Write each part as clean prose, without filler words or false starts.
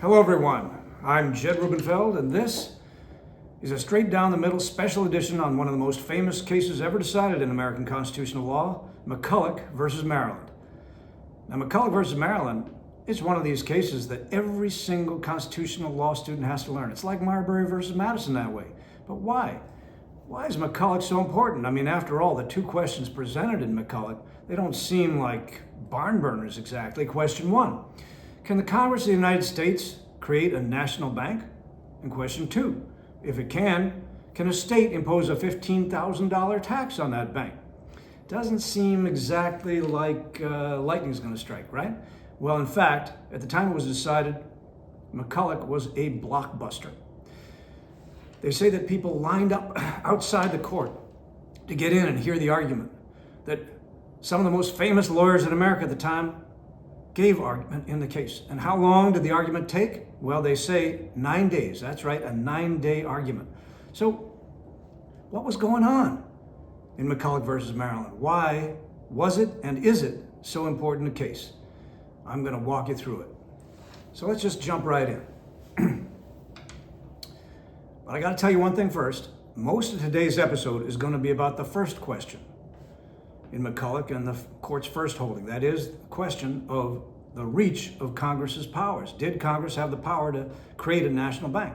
Hello everyone, I'm Jed Rubenfeld, and this is a straight down the middle special edition on one of the most famous cases ever decided in American constitutional law, McCulloch versus Maryland. Now McCulloch versus Maryland is one of these cases that every single constitutional law student has to learn. It's like Marbury versus Madison that way. But why? Why is McCulloch so important? I mean, after all, the two questions presented in McCulloch, they don't seem like barn burners exactly. Question one, can the Congress of the United States create a national bank? And question two, if it can a state impose a $15,000 tax on that bank? Doesn't seem exactly like lightning's gonna strike, right? Well, in fact, at the time it was decided, McCulloch was a blockbuster. They say that people lined up outside the court to get in and hear the argument, that some of the most famous lawyers in America at the time gave argument in the case. And how long did the argument take? Well, they say 9 days. That's right, a 9-day argument. So what was going on in McCulloch versus Maryland? Why was it and is it so important a case? I'm going to walk you through it. So let's just jump right in. But I got to tell you one thing first. Most of today's episode is going to be about the first question in McCulloch and the court's first holding. That is the question of the reach of Congress's powers. Did Congress have the power to create a national bank?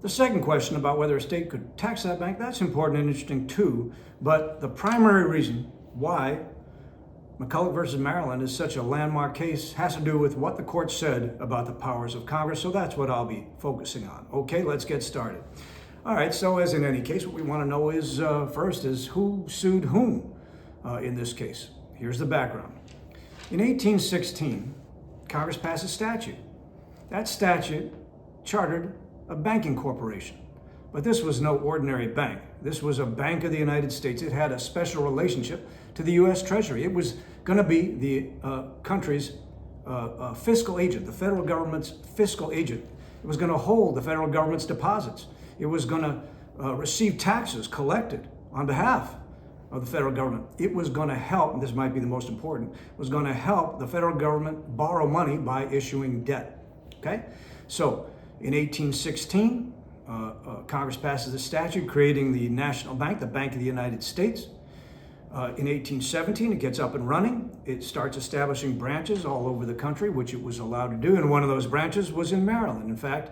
The second question about whether a state could tax that bank, that's important and interesting too. But the primary reason why McCulloch versus Maryland is such a landmark case has to do with what the court said about the powers of Congress. So that's what I'll be focusing on. Okay, let's get started. All right, so as in any case, what we want to know is first is who sued whom in this case. Here's the background. In 1816, Congress passed a statute. That statute chartered a banking corporation. But this was no ordinary bank. This was a Bank of the United States. It had a special relationship to the U.S. Treasury. It was going to be the country's fiscal agent, the federal government's fiscal agent. It was going to hold the federal government's deposits. It was going to receive taxes collected on behalf of the federal government. It was going to help, and this might be the most important, was going to help the federal government borrow money by issuing debt. Okay? So in 1816, Congress passes a statute creating the national bank, the Bank of the United States. In 1817, it gets up and running. It starts establishing branches all over the country, which it was allowed to do. And one of those branches was in Maryland. In fact,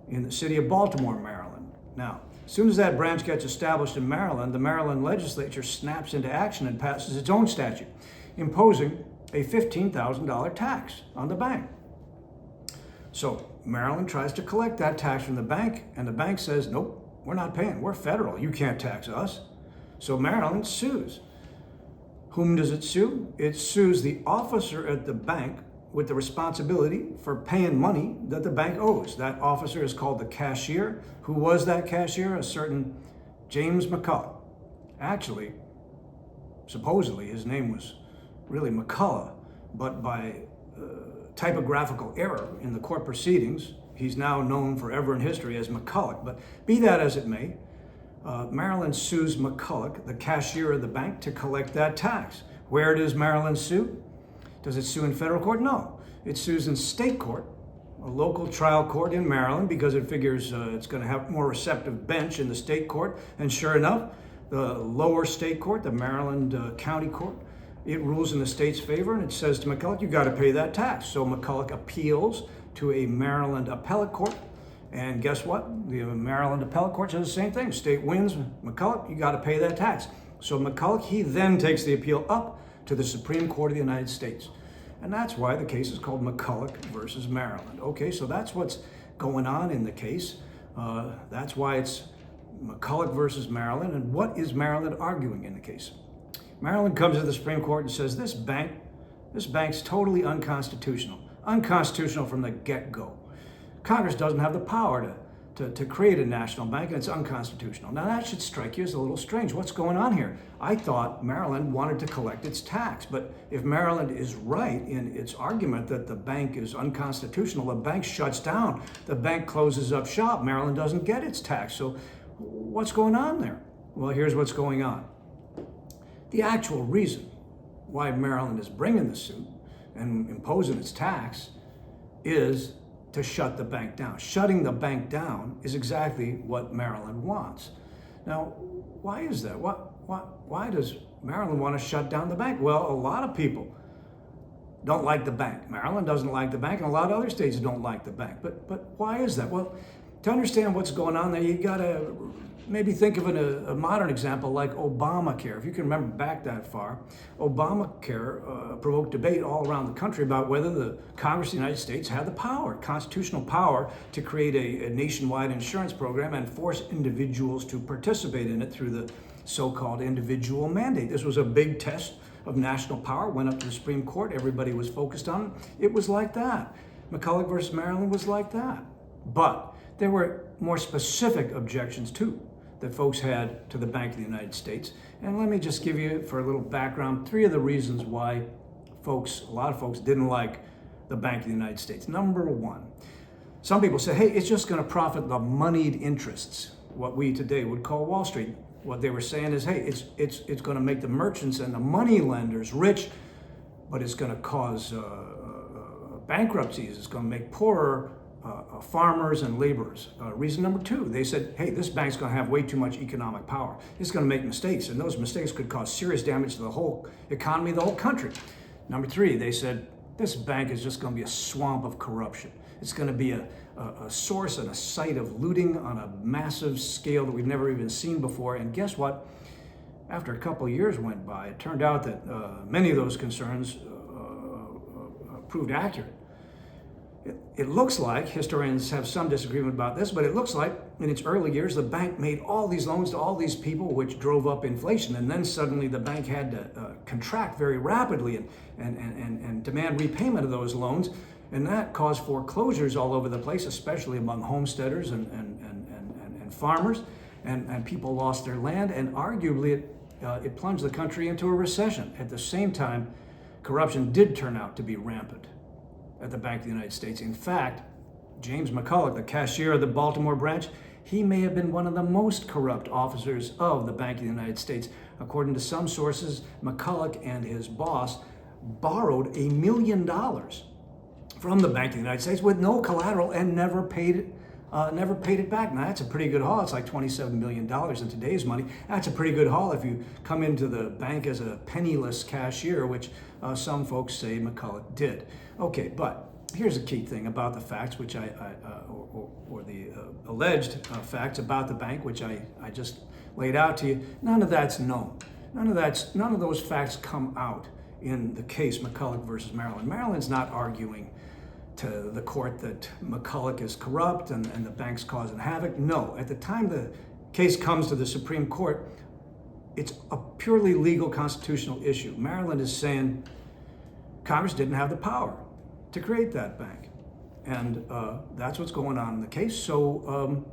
in the city of Baltimore, Maryland. Now, as soon as that branch gets established in Maryland, the Maryland legislature snaps into action and passes its own statute, imposing a $15,000 tax on the bank. So Maryland tries to collect that tax from the bank, and the bank says, nope, we're not paying. We're federal. You can't tax us. So Maryland sues. Whom does it sue? It sues the officer at the bank with the responsibility for paying money that the bank owes. That officer is called the cashier. Who was that cashier? A certain James McCulloch. Actually, supposedly his name was really McCulloch, but by typographical error in the court proceedings, he's now known forever in history as McCulloch. But be that as it may, Maryland sues McCulloch, the cashier of the bank, to collect that tax. Where does Maryland sue? Does it sue in federal court? No. It sues in state court, a local trial court in Maryland, because it figures it's going to have a more receptive bench in the state court. And sure enough, the lower state court, the Maryland County Court, it rules in the state's favor, and it says to McCulloch, you got to pay that tax. So McCulloch appeals to a Maryland appellate court. And guess what? The Maryland appellate court says the same thing. State wins. McCulloch, you got to pay that tax. So McCulloch, he then takes the appeal up to the Supreme Court of the United States. And that's why the case is called McCulloch versus Maryland. Okay, so that's what's going on in the case. That's why it's McCulloch versus Maryland. And what is Maryland arguing in the case? Maryland comes to the Supreme Court and says, this bank's totally unconstitutional. Unconstitutional from the get-go. Congress doesn't have the power to create a national bank, and it's unconstitutional. Now that should strike you as a little strange. What's going on here? I thought Maryland wanted to collect its tax, but if Maryland is right in its argument that the bank is unconstitutional, the bank shuts down, the bank closes up shop, Maryland doesn't get its tax. So what's going on there? Well, here's what's going on. The actual reason why Maryland is bringing the suit and imposing its tax is to shut the bank down. Shutting the bank down is exactly what Maryland wants. Now, why is that? Why does Maryland want to shut down the bank? Well, a lot of people don't like the bank. Maryland doesn't like the bank, and a lot of other states don't like the bank. But why is that? Well, to understand what's going on there, you got to maybe think of a modern example like Obamacare. If you can remember back that far, Obamacare provoked debate all around the country about whether the Congress of the United States had the power, constitutional power, to create a nationwide insurance program and force individuals to participate in it through the so-called individual mandate. This was a big test of national power, went up to the Supreme Court, everybody was focused on it. It was like that. McCulloch versus Maryland was like that. But there were more specific objections too that folks had to the Bank of the United States. And let me just give you, for a little background, 3 of the reasons why a lot of folks didn't like the Bank of the United States. Number 1, some people say, hey, it's just going to profit the moneyed interests, what we today would call Wall Street. What they were saying is, hey, it's going to make the merchants and the money lenders rich, but it's going to cause bankruptcies. It's going to make poorer farmers and laborers. Reason number 2, they said, hey, this bank's going to have way too much economic power. It's going to make mistakes, and those mistakes could cause serious damage to the whole economy, the whole country. Number 3, they said, this bank is just going to be a swamp of corruption. It's going to be a source and a site of looting on a massive scale that we've never even seen before. And guess what? After a couple of years went by, it turned out that many of those concerns proved accurate. It looks like, historians have some disagreement about this, but it looks like in its early years, the bank made all these loans to all these people, which drove up inflation. And then suddenly the bank had to contract very rapidly and demand repayment of those loans. And that caused foreclosures all over the place, especially among homesteaders and farmers. And people lost their land, and arguably it plunged the country into a recession. At the same time, corruption did turn out to be rampant at the Bank of the United States. In fact, James McCulloch, the cashier of the Baltimore branch, he may have been one of the most corrupt officers of the Bank of the United States. According to some sources, McCulloch and his boss borrowed $1 million from the Bank of the United States with no collateral and never paid it back. Now that's a pretty good haul. It's like $27 million in today's money. That's a pretty good haul if you come into the bank as a penniless cashier, which some folks say McCulloch did. Okay, but here's a key thing about the facts, which or the alleged facts about the bank, which I just laid out to you. None of that's known. None of those facts come out in the case McCulloch versus Maryland. Maryland's not arguing to the court that McCulloch is corrupt and the bank's causing havoc. No, at the time the case comes to the Supreme Court, it's a purely legal constitutional issue. Maryland is saying Congress didn't have the power to create that bank. And that's what's going on in the case. So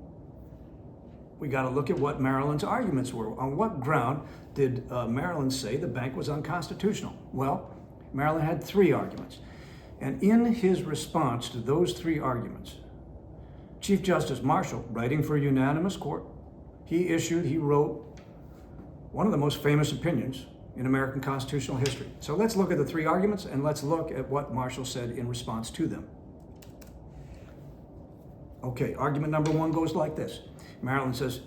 we got to look at what Maryland's arguments were. On what ground did Maryland say the bank was unconstitutional? Well, Maryland had 3 arguments. And in his response to those 3 arguments, Chief Justice Marshall, writing for a unanimous court, he wrote one of the most famous opinions in American constitutional history. So let's look at the 3 arguments and let's look at what Marshall said in response to them. Okay, argument number 1 goes like this. Maryland says,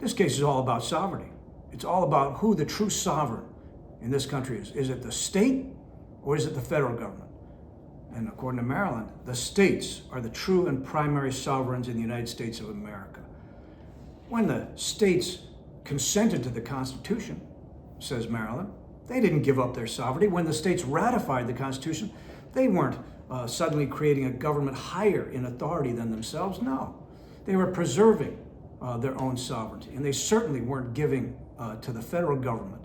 this case is all about sovereignty. It's all about who the true sovereign in this country is. Is it the state or is it the federal government? And according to Maryland, the states are the true and primary sovereigns in the United States of America. When the states consented to the Constitution, says Maryland, they didn't give up their sovereignty. When the states ratified the Constitution, they weren't suddenly creating a government higher in authority than themselves. No, they were preserving their own sovereignty. And they certainly weren't giving to the federal government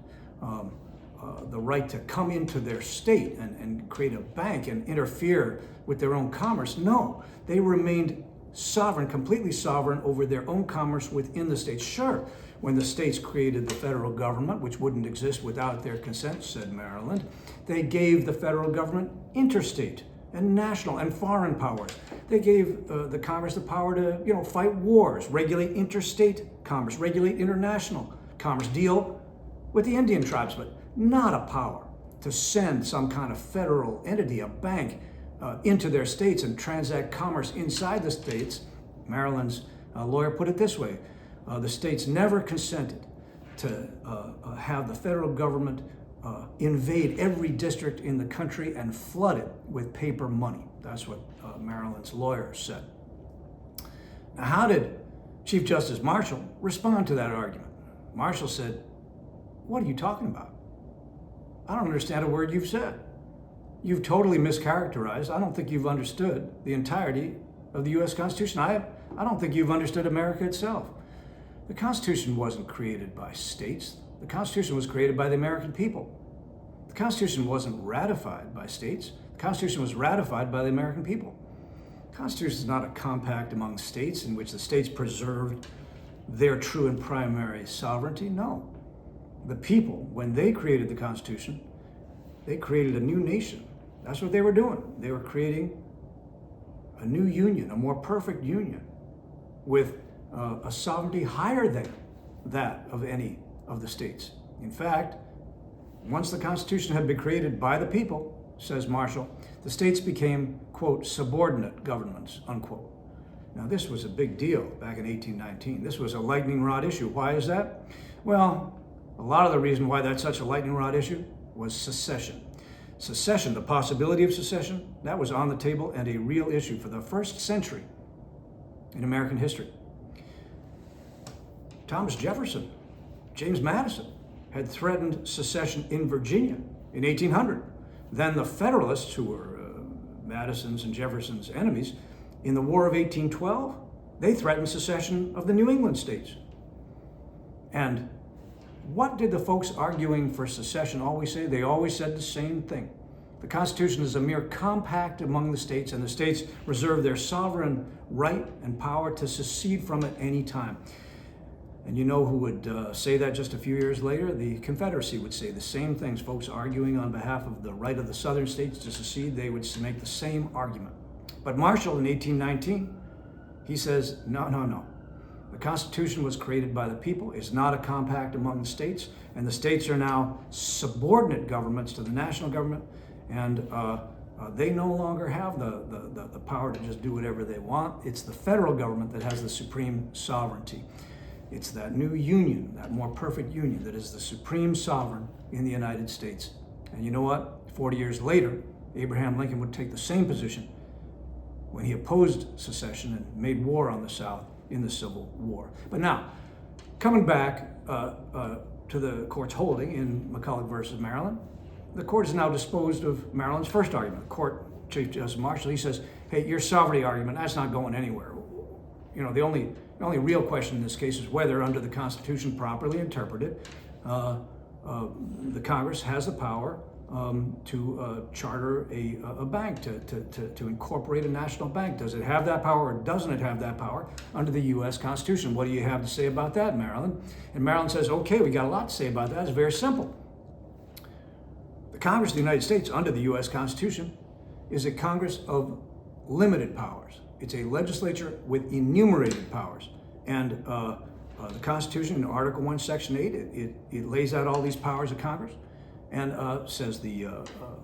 the right to come into their state and create a bank and interfere with their own commerce. No, they remained sovereign, completely sovereign over their own commerce within the states. Sure, when the states created the federal government, which wouldn't exist without their consent, said Maryland, they gave the federal government interstate and national and foreign powers. They gave the Congress the power to, fight wars, regulate interstate commerce, regulate international commerce, deal with the Indian tribes, but not a power to send some kind of federal entity, a bank, into their states and transact commerce inside the states, Maryland's lawyer put it this way: the states never consented to have the federal government invade every district in the country and flood it with paper money. That's what Maryland's lawyer said. Now, how did Chief Justice Marshall respond to that argument? Marshall said, "What are you talking about? I don't understand a word you've said. You've totally mischaracterized. I don't think you've understood the entirety of the U.S. Constitution. I don't think you've understood America itself. The Constitution wasn't created by states. The Constitution was created by the American people. The Constitution wasn't ratified by states. The Constitution was ratified by the American people. The Constitution is not a compact among states in which the states preserved their true and primary sovereignty. No. The people, when they created the Constitution, they created a new nation. That's what they were doing. They were creating a new union, a more perfect union, with a sovereignty higher than that of any of the states. In fact, once the Constitution had been created by the people, says Marshall, the states became, quote, subordinate governments, unquote. Now, this was a big deal back in 1819. This was a lightning rod issue. Why is that? Well, a lot of the reason why that's such a lightning rod issue was secession. Secession, the possibility of secession, that was on the table and a real issue for the first century in American history. Thomas Jefferson, James Madison had threatened secession in Virginia in 1800. Then the Federalists, who were Madison's and Jefferson's enemies, in the War of 1812, they threatened secession of the New England states. And what did the folks arguing for secession always say? They always said the same thing. The Constitution is a mere compact among the states, and the states reserve their sovereign right and power to secede from it any time. And you know who would say that just a few years later? The Confederacy would say the same things. Folks arguing on behalf of the right of the southern states to secede, they would make the same argument. But Marshall in 1819, he says, no. The Constitution was created by the people, is not a compact among the states, and the states are now subordinate governments to the national government, and they no longer have the power to just do whatever they want. It's the federal government that has the supreme sovereignty. It's that new union, that more perfect union, that is the supreme sovereign in the United States. And you know what? 40 years later, Abraham Lincoln would take the same position when he opposed secession and made war on the South in the Civil War. But now, coming back to the court's holding in McCulloch versus Maryland, the court has now disposed of Maryland's first argument. Chief Justice Marshall, he says, hey, your sovereignty argument, that's not going anywhere. You know, the only real question in this case is whether, under the Constitution properly interpreted, the Congress has the power to charter a bank, to incorporate a national bank. Does it have that power, or doesn't it have that power under the U.S. Constitution? What do you have to say about that, Maryland? And Maryland says, okay, we got a lot to say about that. It's very simple. The Congress of the United States, under the U.S. Constitution, is a Congress of limited powers. It's a legislature with enumerated powers. And the Constitution, in Article 1, Section 8, it lays out all these powers of Congress. And says the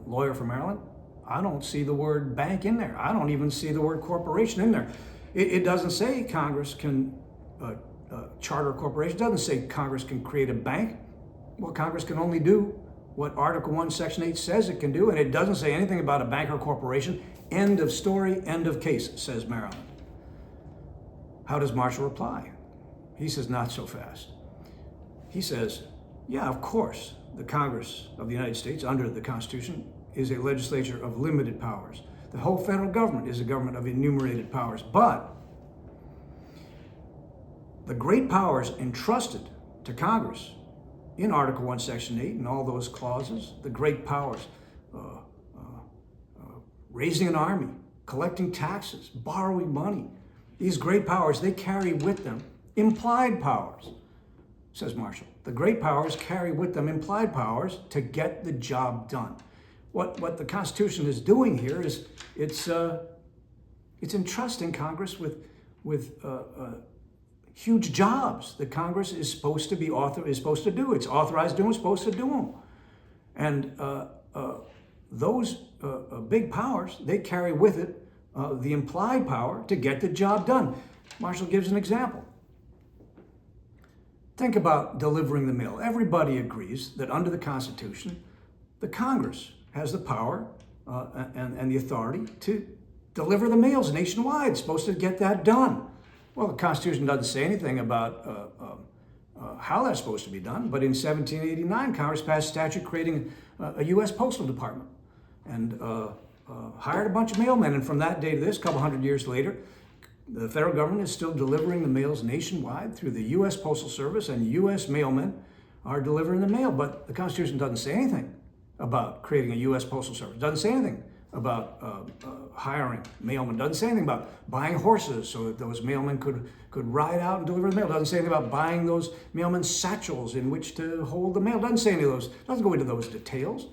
lawyer from Maryland, I don't see the word bank in there. I don't even see the word corporation in there. It doesn't say Congress can charter a corporation. It doesn't say Congress can create a bank. Well, Congress can only do what Article 1, Section 8 says it can do, and it doesn't say anything about a bank or corporation. End of story, end of case, says Maryland. How does Marshall reply? He says, not so fast. He says, yeah, of course, the Congress of the United States, under the Constitution, is a legislature of limited powers. The whole federal government is a government of enumerated powers. But the great powers entrusted to Congress in Article 1, Section 8, and all those clauses, the great powers, raising an army, collecting taxes, borrowing money, these great powers, they carry with them implied powers, says Marshall. The great powers carry with them implied powers to get the job done. What the Constitution is doing here is it's entrusting Congress with huge jobs that Congress is supposed to do. It's authorized doing, supposed to do them. And those big powers, they carry with it the implied power to get the job done. Marshall gives an example. Think about delivering the mail. Everybody agrees that under the Constitution, the Congress has the power and the authority to deliver the mails nationwide. It's supposed to get that done. Well, the Constitution doesn't say anything about how that's supposed to be done, but in 1789, Congress passed a statute creating a U.S. Postal Department and hired a bunch of mailmen. And from that day to this, a couple hundred years later, the federal government is still delivering the mails nationwide through the U.S. Postal Service, and U.S. mailmen are delivering the mail. But the Constitution doesn't say anything about creating a U.S. Postal Service. It doesn't say anything about hiring mailmen. It doesn't say anything about buying horses so that those mailmen could ride out and deliver the mail. It doesn't say anything about buying those mailmen satchels in which to hold the mail. It doesn't say any of those. It doesn't go into those details.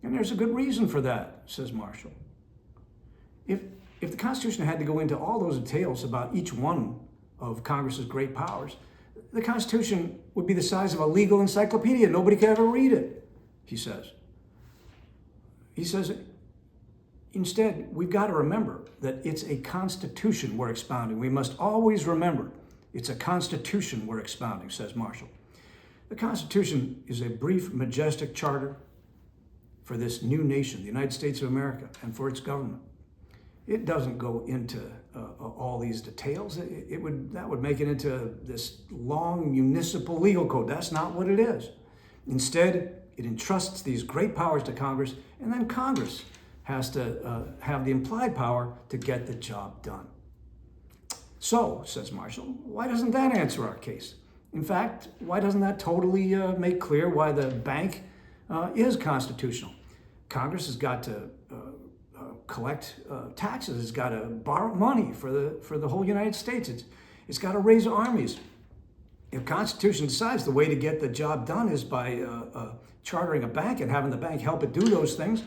And there's a good reason for that, says Marshall. If the Constitution had to go into all those details about each one of Congress's great powers, the Constitution would be the size of a legal encyclopedia. Nobody could ever read it, he says. He says, instead, we've got to remember that it's a constitution we're expounding. We must always remember it's a constitution we're expounding, says Marshall. The Constitution is a brief, majestic charter for this new nation, the United States of America, and for its government. It doesn't go into all these details. That would make it into this long municipal legal code. That's not what it is. Instead, it entrusts these great powers to Congress, and then Congress has to have the implied power to get the job done. So, says Marshall, why doesn't that answer our case? In fact, why doesn't that totally make clear why the bank is constitutional? Congress has got to collect taxes. It's got to borrow money for the whole United States. It's got to raise armies. If Constitution decides the way to get the job done is by chartering a bank and having the bank help it do those things,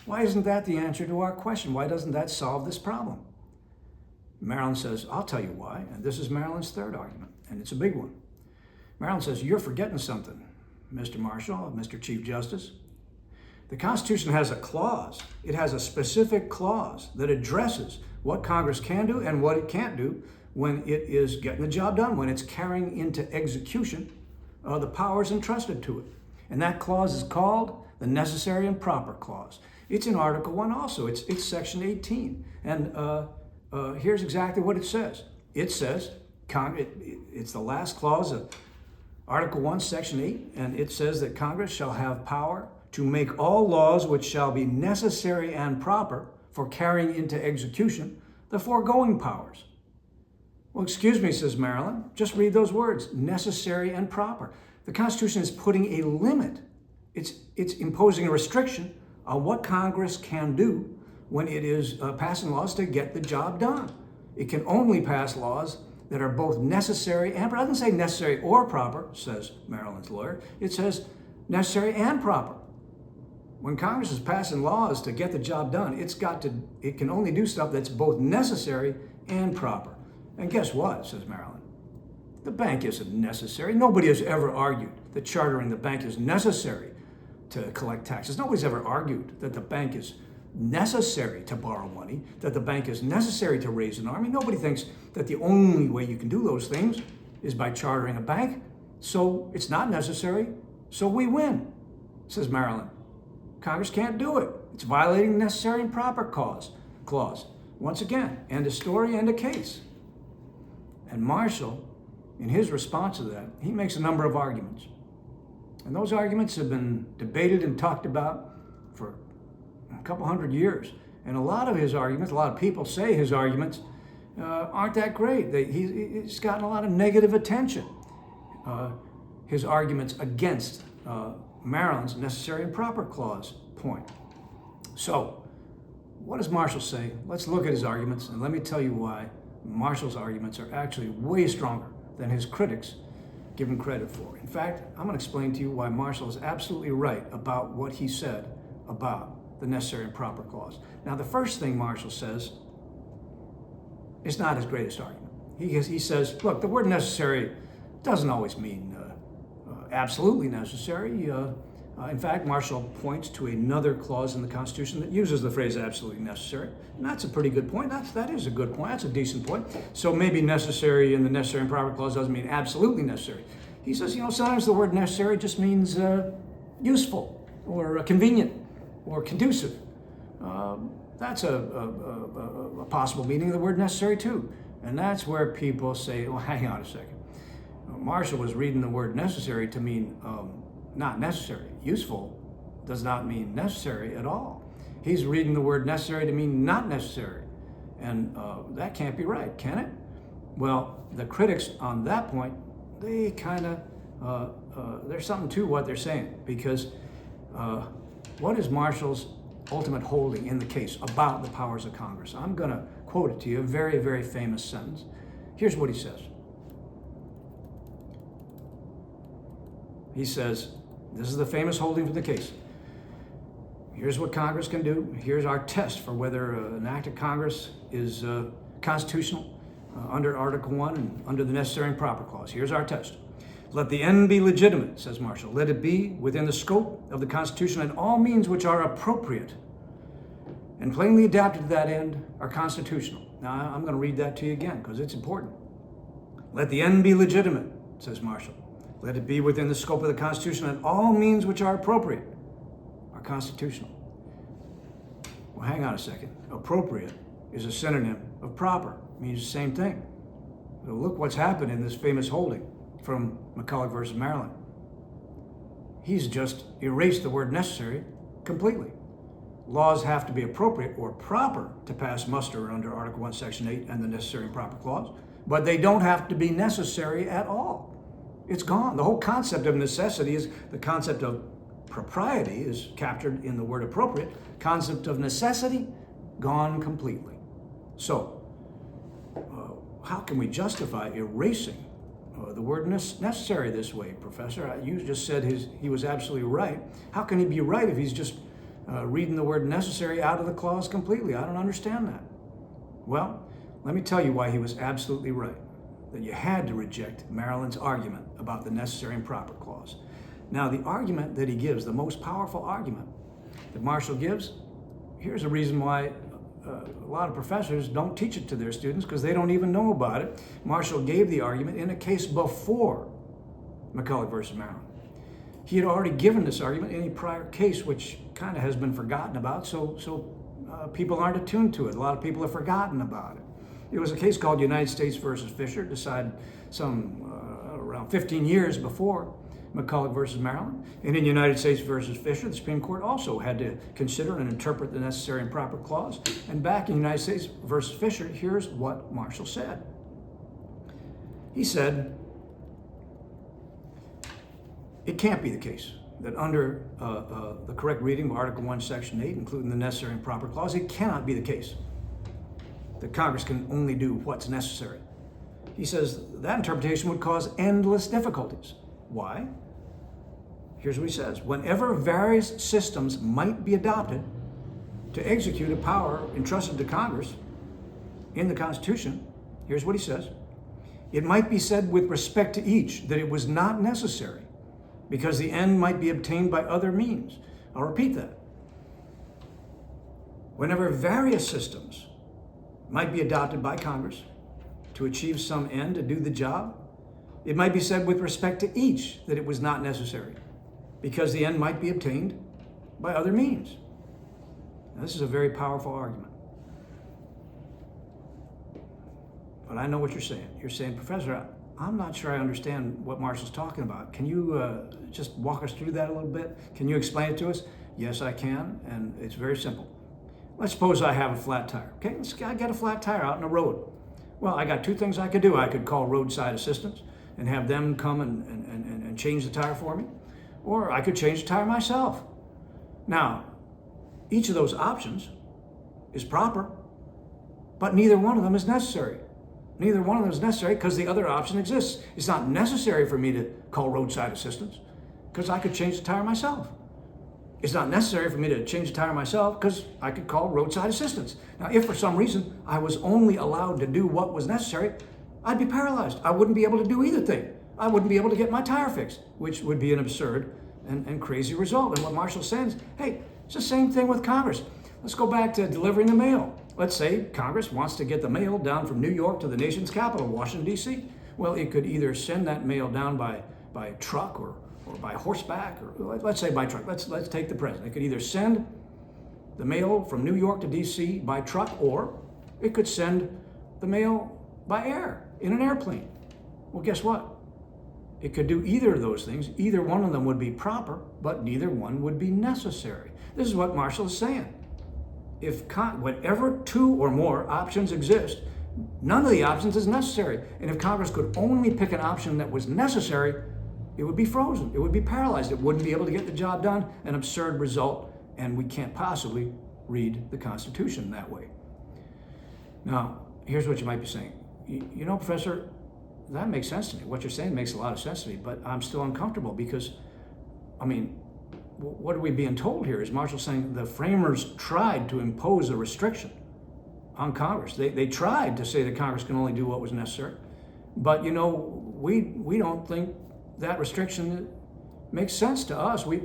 why isn't that the answer to our question? Why doesn't that solve this problem? Maryland says, I'll tell you why. And this is Maryland's third argument, and it's a big one. Maryland says, you're forgetting something, Mr. Marshall, Mr. Chief Justice. The Constitution has a clause. It has a specific clause that addresses what Congress can do and what it can't do when it is getting the job done, when it's carrying into execution the powers entrusted to it. And that clause is called the Necessary and Proper Clause. It's in Article 1 also. It's Section 18. And here's exactly what it says. It says, it's the last clause of Article 1, Section 8, and it says that Congress shall have power to make all laws which shall be necessary and proper for carrying into execution the foregoing powers. Well, excuse me, says Maryland, just read those words, necessary and proper. The Constitution is putting a limit. It's imposing a restriction on what Congress can do when it is passing laws to get the job done. It can only pass laws that are both necessary and proper. It doesn't say necessary or proper, says Maryland's lawyer. It says necessary and proper. When Congress is passing laws to get the job done, it can only do stuff that's both necessary and proper. And guess what, says Maryland? The bank isn't necessary. Nobody has ever argued that chartering the bank is necessary to collect taxes. Nobody's ever argued that the bank is necessary to borrow money, that the bank is necessary to raise an army. Nobody thinks that the only way you can do those things is by chartering a bank. So it's not necessary, so we win, says Maryland. Congress can't do it. It's violating the necessary and proper clause. Once again, end of story, end of case. And Marshall, in his response to that, he makes a number of arguments. And those arguments have been debated and talked about for a couple hundred years. And a lot of his arguments, a lot of people say his arguments aren't that great. He's gotten a lot of negative attention. His arguments against Maryland's necessary and proper clause point. So, what does Marshall say? Let's look at his arguments, and let me tell you why Marshall's arguments are actually way stronger than his critics give him credit for. In fact, I'm going to explain to you why Marshall is absolutely right about what he said about the necessary and proper clause. Now, the first thing Marshall says is not his greatest argument. He says, look, the word necessary doesn't always mean absolutely necessary. In fact, Marshall points to another clause in the Constitution that uses the phrase absolutely necessary. And that's a pretty good point. That is a good point. That's a decent point. So maybe necessary in the necessary and proper clause doesn't mean absolutely necessary. He says, sometimes the word necessary just means useful or convenient or conducive. That's a possible meaning of the word necessary too. And that's where people say, well, hang on a second. Marshall was reading the word necessary to mean not necessary. Useful does not mean necessary at all. He's reading the word necessary to mean not necessary. And that can't be right, can it? Well, the critics on that point, they kind of, there's something to what they're saying, because what is Marshall's ultimate holding in the case about the powers of Congress? I'm going to quote it to you, a very, very famous sentence. Here's what he says. He says, this is the famous holding for the case. Here's what Congress can do. Here's our test for whether an act of Congress is constitutional under Article 1 and under the necessary and proper clause. Here's our test. Let the end be legitimate, says Marshall. Let it be within the scope of the Constitution, and all means which are appropriate and plainly adapted to that end are constitutional. Now, I'm going to read that to you again because it's important. Let the end be legitimate, says Marshall. Let it be within the scope of the Constitution, and all means which are appropriate are constitutional. Well, hang on a second. Appropriate is a synonym of proper. It means the same thing. So look what's happened in this famous holding from McCulloch versus Maryland. He's just erased the word necessary completely. Laws have to be appropriate or proper to pass muster under Article 1, Section 8 and the necessary and proper clause, but they don't have to be necessary at all. It's gone. The whole concept of necessity is the concept of propriety is captured in the word appropriate. Concept of necessity, gone completely. So, how can we justify erasing the word necessary this way, Professor? You just said he was absolutely right. How can he be right if he's just reading the word necessary out of the clause completely? I don't understand that. Well, let me tell you why he was absolutely right. That you had to reject Maryland's argument about the necessary and proper clause. Now, the argument that he gives, the most powerful argument that Marshall gives, here's a reason why a lot of professors don't teach it to their students, because they don't even know about it. Marshall gave the argument in a case before McCulloch versus Maryland. He had already given this argument in a prior case, which kind of has been forgotten about, so people aren't attuned to it. A lot of people have forgotten about it. It was a case called United States versus Fisher, decided around 15 years before McCulloch versus Maryland. And in United States versus Fisher, the Supreme Court also had to consider and interpret the necessary and proper clause. And back in United States versus Fisher, here's what Marshall said. He said, it can't be the case that under the correct reading of Article 1, Section 8, including the necessary and proper clause, it cannot be the case that Congress can only do what's necessary. He says that interpretation would cause endless difficulties. Why? Here's what he says. Whenever various systems might be adopted to execute a power entrusted to Congress in the Constitution, here's what he says. It might be said with respect to each that it was not necessary because the end might be obtained by other means. I'll repeat that. Whenever various systems might be adopted by Congress to achieve some end, to do the job, it might be said with respect to each that it was not necessary because the end might be obtained by other means. Now, this is a very powerful argument. But I know what you're saying. You're saying, Professor, I'm not sure I understand what Marshall's talking about. Can you just walk us through that a little bit? Can you explain it to us? Yes, I can, and it's very simple. Let's suppose I have a flat tire. Okay, I get a flat tire out in the road. Well, I got two things I could do. I could call roadside assistance and have them come and change the tire for me, or I could change the tire myself. Now, each of those options is proper, but neither one of them is necessary. Neither one of them is necessary because the other option exists. It's not necessary for me to call roadside assistance because I could change the tire myself. It's not necessary for me to change the tire myself because I could call roadside assistance. Now, if for some reason I was only allowed to do what was necessary, I'd be paralyzed. I wouldn't be able to do either thing. I wouldn't be able to get my tire fixed, which would be an absurd and crazy result. And what Marshall's saying is, hey, it's the same thing with Congress. Let's go back to delivering the mail. Let's say Congress wants to get the mail down from New York to the nation's capital, Washington, D.C. Well, it could either send that mail down by truck or by horseback, or let's say by truck. Let's take the president. It could either send the mail from New York to D.C. by truck, or it could send the mail by air in an airplane. Well, guess what? It could do either of those things. Either one of them would be proper, but neither one would be necessary. This is what Marshall is saying. If whatever two or more options exist, none of the options is necessary. And if Congress could only pick an option that was necessary, it would be frozen. It would be paralyzed. It wouldn't be able to get the job done. An absurd result, and we can't possibly read the Constitution that way. Now, here's what you might be saying. You know, Professor, that makes sense to me. What you're saying makes a lot of sense to me, but I'm still uncomfortable because, I mean, what are we being told here? Is Marshall saying the framers tried to impose a restriction on Congress? They tried to say that Congress can only do what was necessary, but you know, we don't think that restriction makes sense to us. We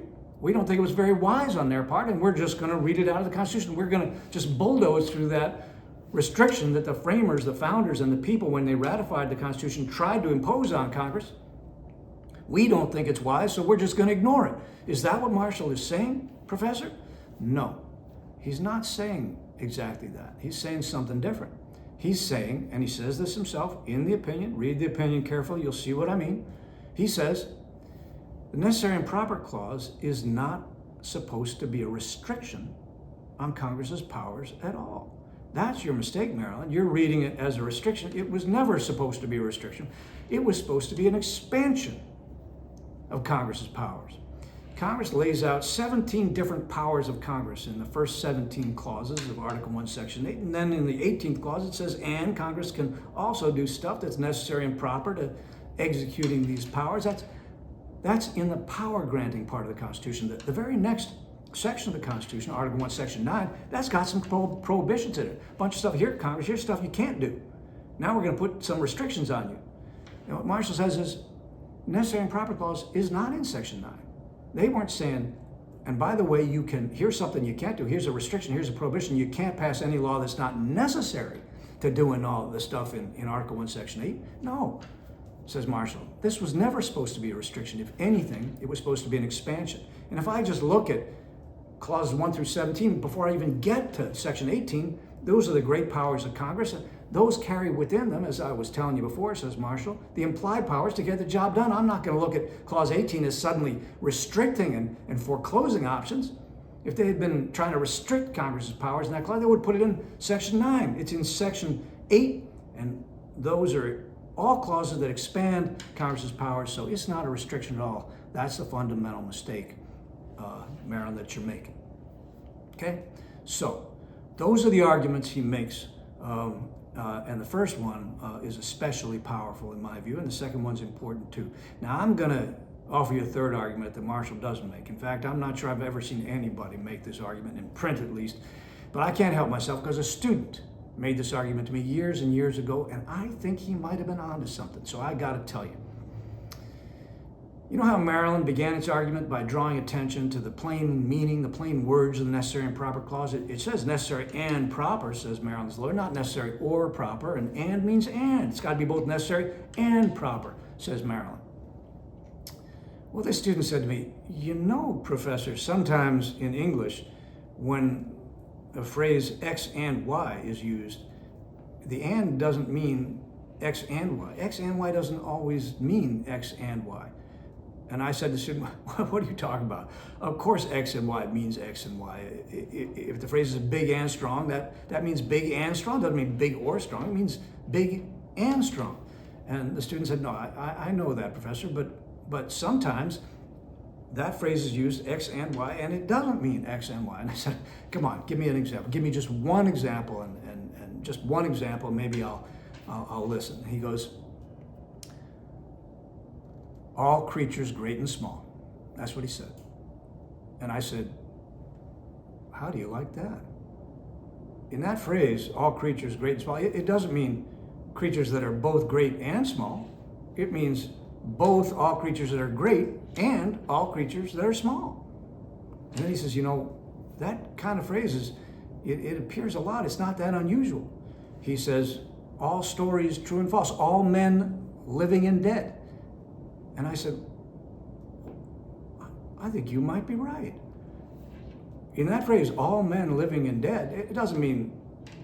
don't think it was very wise on their part, and we're just going to read it out of the Constitution. We're going to just bulldoze through that restriction that the framers, the founders, and the people, when they ratified the Constitution, tried to impose on Congress. We don't think it's wise, so we're just going to ignore it. Is that what Marshall is saying, Professor? No, he's not saying exactly that. He's saying something different. He's saying, and he says this himself in the opinion, read the opinion carefully, you'll see what I mean. He says, the necessary and proper clause is not supposed to be a restriction on Congress's powers at all. That's your mistake, Maryland. You're reading it as a restriction. It was never supposed to be a restriction. It was supposed to be an expansion of Congress's powers. Congress lays out 17 different powers of Congress in the first 17 clauses of Article 1, Section 8. And then in the 18th clause, it says, and Congress can also do stuff that's necessary and proper to executing these powers. That's in the power granting part of the Constitution. The very next section of the Constitution, Article 1, Section 9, that's got some prohibitions in it. A bunch of stuff here, Congress, here's stuff you can't do. Now we're going to put some restrictions on you. You know, what Marshall says is, necessary and proper clause is not in Section 9. They weren't saying, and by the way, here's something you can't do, here's a restriction, here's a prohibition, you can't pass any law that's not necessary to doing all the stuff in Article 1, Section 8. No, says Marshall, this was never supposed to be a restriction. If anything, it was supposed to be an expansion. And if I just look at clauses 1 through 17, before I even get to Section 18, those are the great powers of Congress. Those carry within them, as I was telling you before, says Marshall, the implied powers to get the job done. I'm not going to look at Clause 18 as suddenly restricting and foreclosing options. If they had been trying to restrict Congress's powers in that clause, they would put it in Section 9. It's in Section 8, and those are all clauses that expand Congress's powers, so it's not a restriction at all. That's the fundamental mistake, Maryland, that you're making. Okay? So, those are the arguments he makes. And the first one is especially powerful in my view, and the second one's important too. Now, I'm going to offer you a third argument that Marshall doesn't make. In fact, I'm not sure I've ever seen anybody make this argument, in print at least, but I can't help myself because a student made this argument to me years and years ago, and I think he might have been onto something, so I got to tell you. You know how Maryland began its argument by drawing attention to the plain meaning, the plain words of the necessary and proper clause? It says necessary and proper, says Maryland's lawyer, not necessary or proper, and means and. It's got to be both necessary and proper, says Maryland. Well, this student said to me, you know, Professor, sometimes in English, when a phrase X and Y is used, the and doesn't mean X and Y. X and Y doesn't always mean X and Y. And I said to the student, what are you talking about? Of course X and Y means X and Y. If the phrase is big and strong, that means big and strong. It doesn't mean big or strong. It means big and strong. And the student said, no, I know that, Professor, but sometimes that phrase is used X and Y, and it doesn't mean X and Y. And I said, come on, give me an example. Give me just one example, and just one example, maybe I'll listen. He goes, all creatures great and small. That's what he said. And I said, how do you like that? In that phrase, all creatures great and small, it doesn't mean creatures that are both great and small. It means both all creatures that are great and all creatures that are small. And then he says, that kind of phrase it appears a lot. It's not that unusual. He says, all stories true and false, all men living and dead. And I said, I think you might be right. In that phrase, all men living and dead, it doesn't mean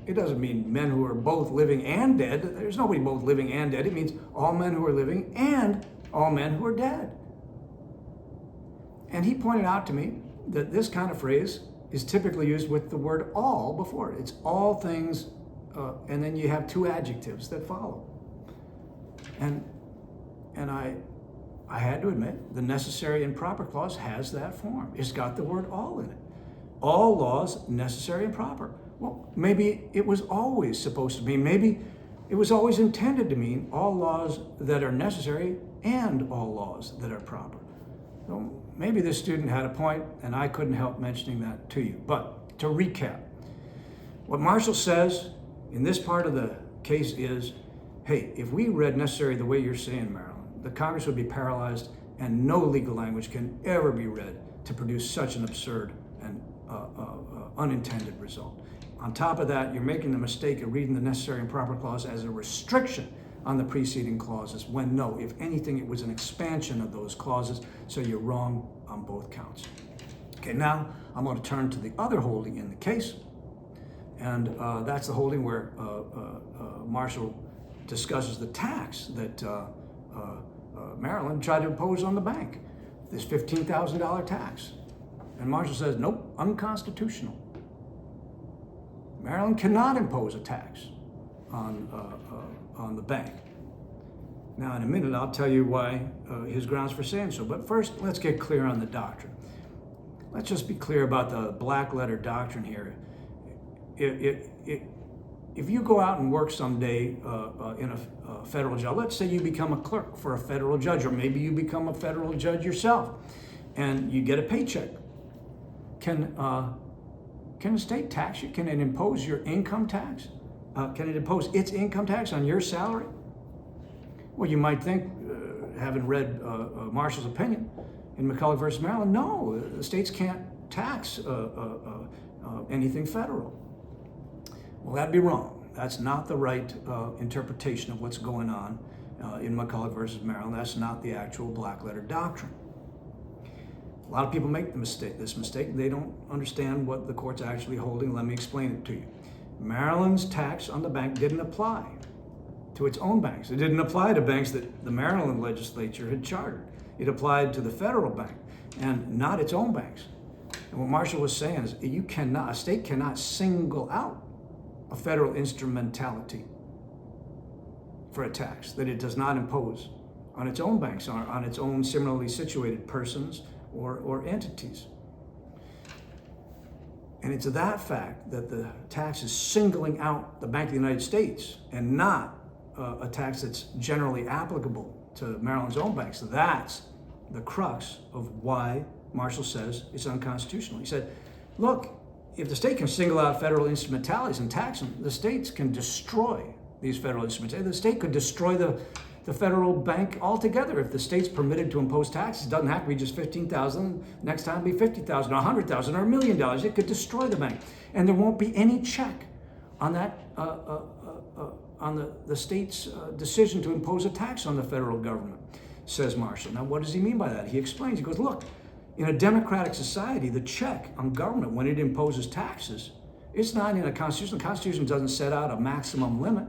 men who are both living and dead. There's nobody both living and dead. It means all men who are living and all men who are dead. And he pointed out to me that this kind of phrase is typically used with the word all before it. It's all things, and then you have two adjectives that follow. And I had to admit, the necessary and proper clause has that form. It's got the word all in it. All laws necessary and proper. Well, maybe it was always supposed to mean, maybe it was always intended to mean all laws that are necessary and all laws that are proper. So maybe this student had a point, and I couldn't help mentioning that to you. But to recap, what Marshall says in this part of the case is, hey, if we read necessary the way you're saying, Marilyn, the Congress would be paralyzed, and no legal language can ever be read to produce such an absurd and unintended result. On top of that, you're making the mistake of reading the necessary and proper clause as a restriction on the preceding clauses, when no, if anything, it was an expansion of those clauses, so you're wrong on both counts. Okay, now I'm going to turn to the other holding in the case, and that's the holding where Marshall discusses the tax that Maryland tried to impose on the bank, this $15,000 tax. And Marshall says, nope, unconstitutional. Maryland cannot impose a tax on the bank. Now, in a minute, I'll tell you why his grounds for saying so. But first, let's get clear on the doctrine. Let's just be clear about the black letter doctrine here. If you go out and work someday in a federal job, let's say you become a clerk for a federal judge, or maybe you become a federal judge yourself, and you get a paycheck. Can a state tax you? Can it impose your income tax? Can it impose its income tax on your salary? Well, you might think, having read Marshall's opinion in McCulloch versus Maryland, no, the states can't tax anything federal. Well, that'd be wrong. That's not the right interpretation of what's going on in McCulloch versus Maryland. That's not the actual black letter doctrine. A lot of people make this mistake. They don't understand what the court's actually holding. Let me explain it to you. Maryland's tax on the bank didn't apply to its own banks. It didn't apply to banks that the Maryland legislature had chartered. It applied to the federal bank and not its own banks. And what Marshall was saying is a state cannot single out a federal instrumentality for a tax that it does not impose on its own banks, on its own similarly situated persons or entities. And it's that fact that the tax is singling out the Bank of the United States and not a tax that's generally applicable to Maryland's own banks. That's the crux of why Marshall says it's unconstitutional. He said, look, if the state can single out federal instrumentalities and tax them, the states can destroy these federal instrumentalities. The state could destroy the federal bank altogether. If the state's permitted to impose taxes, it doesn't have to be just $15,000. Next time it'll be $50,000 or $100,000 or $1 million. It could destroy the bank. And there won't be any check on that, on the state's decision to impose a tax on the federal government, says Marshall. Now, what does he mean by that? He explains, he goes, look, in a democratic society, the check on government when it imposes taxes, it's not in a constitution. The Constitution doesn't set out a maximum limit.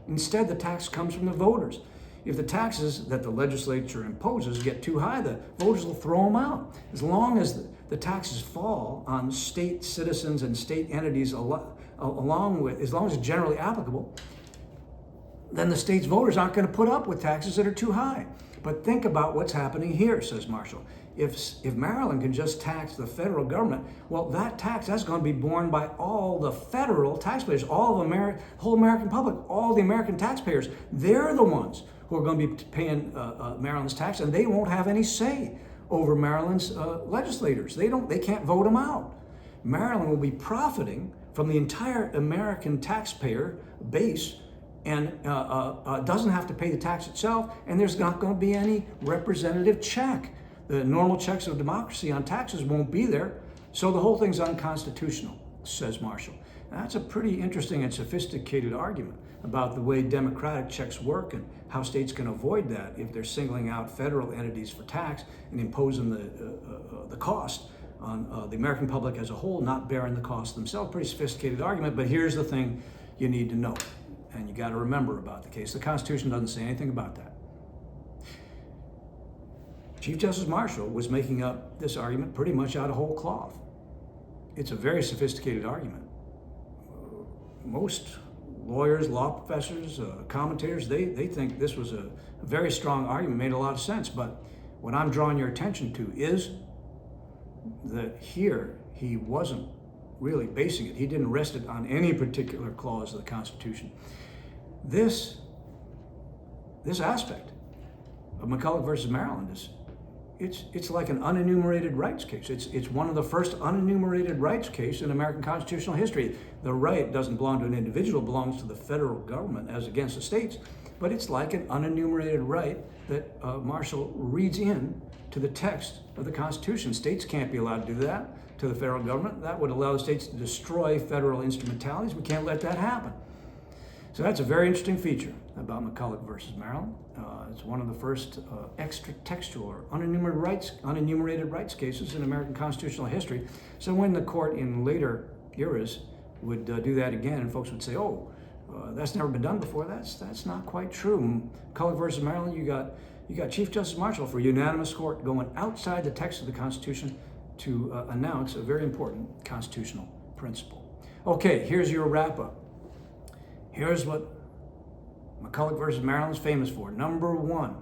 Instead, the tax comes from the voters. If the taxes that the legislature imposes get too high, the voters will throw them out. As long as the taxes fall on state citizens and state entities, as long as it's generally applicable, then the state's voters aren't going to put up with taxes that are too high. But think about what's happening here, says Marshall. If Maryland can just tax the federal government, well, that tax, that's going to be borne by all the federal taxpayers, all of whole American public, all the American taxpayers. They're the ones who are going to be paying Maryland's tax, and they won't have any say over Maryland's legislators. They can't vote them out. Maryland will be profiting from the entire American taxpayer base and doesn't have to pay the tax itself, and there's not going to be any representative check. The normal checks of democracy on taxes won't be there, so the whole thing's unconstitutional, says Marshall. Now, that's a pretty interesting and sophisticated argument about the way democratic checks work and how states can avoid that if they're singling out federal entities for tax and imposing the cost on the American public as a whole, not bearing the cost themselves. Pretty sophisticated argument, but here's the thing you need to know, and you got to remember about the case. The Constitution doesn't say anything about that. Chief Justice Marshall was making up this argument pretty much out of whole cloth. It's a very sophisticated argument. Most lawyers, law professors, commentators, they think this was a very strong argument, made a lot of sense. But what I'm drawing your attention to is that here he wasn't really basing it. He didn't rest it on any particular clause of the Constitution. This aspect of McCulloch versus Maryland is it's like an unenumerated rights case. It's one of the first unenumerated rights case in American constitutional history. The right doesn't belong to an individual, it belongs to the federal government as against the states, but it's like an unenumerated right that Marshall reads in to the text of the Constitution. States can't be allowed to do that to the federal government. That would allow the states to destroy federal instrumentalities. We can't let that happen. So that's a very interesting feature about McCulloch versus Maryland. It's one of the first extra-textual or unenumerated rights cases in American constitutional history. So when the court in later eras would do that again, and folks would say, "Oh, that's never been done before," that's not quite true. McCulloch versus Maryland, you got Chief Justice Marshall for unanimous court going outside the text of the Constitution to announce a very important constitutional principle. Okay, here's your wrap-up. Here's what McCulloch versus Maryland is famous for. Number one,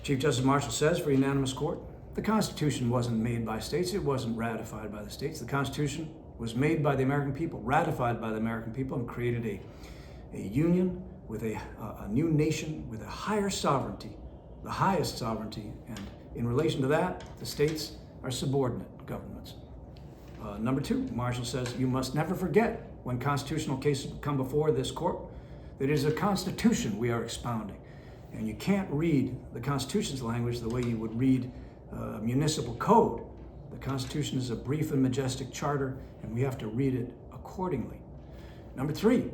Chief Justice Marshall says for unanimous court, the Constitution wasn't made by states. It wasn't ratified by the states. The Constitution was made by the American people, ratified by the American people, and created a union with a new nation with a higher sovereignty, the highest sovereignty. And in relation to that, the states are subordinate governments. Number two, Marshall says you must never forget when constitutional cases come before this court that it is a constitution we are expounding. And you can't read the Constitution's language the way you would read municipal code. The Constitution is a brief and majestic charter, and we have to read it accordingly. Number three,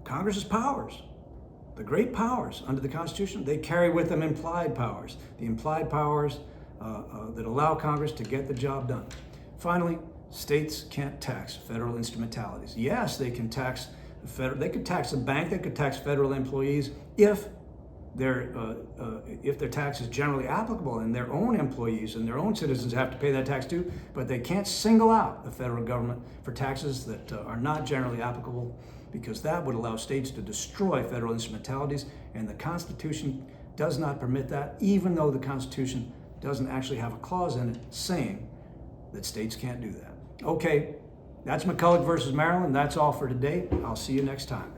Congress's powers, the great powers under the Constitution, they carry with them implied powers. The implied powers that allow Congress to get the job done. Finally, states can't tax federal instrumentalities. Yes, they can tax they could tax a bank, they could tax federal employees if their tax is generally applicable and their own employees and their own citizens have to pay that tax too, but they can't single out the federal government for taxes that are not generally applicable, because that would allow states to destroy federal instrumentalities, and the Constitution does not permit that, even though the Constitution doesn't actually have a clause in it saying that states can't do that. Okay, that's McCulloch versus Maryland. That's all for today. I'll see you next time.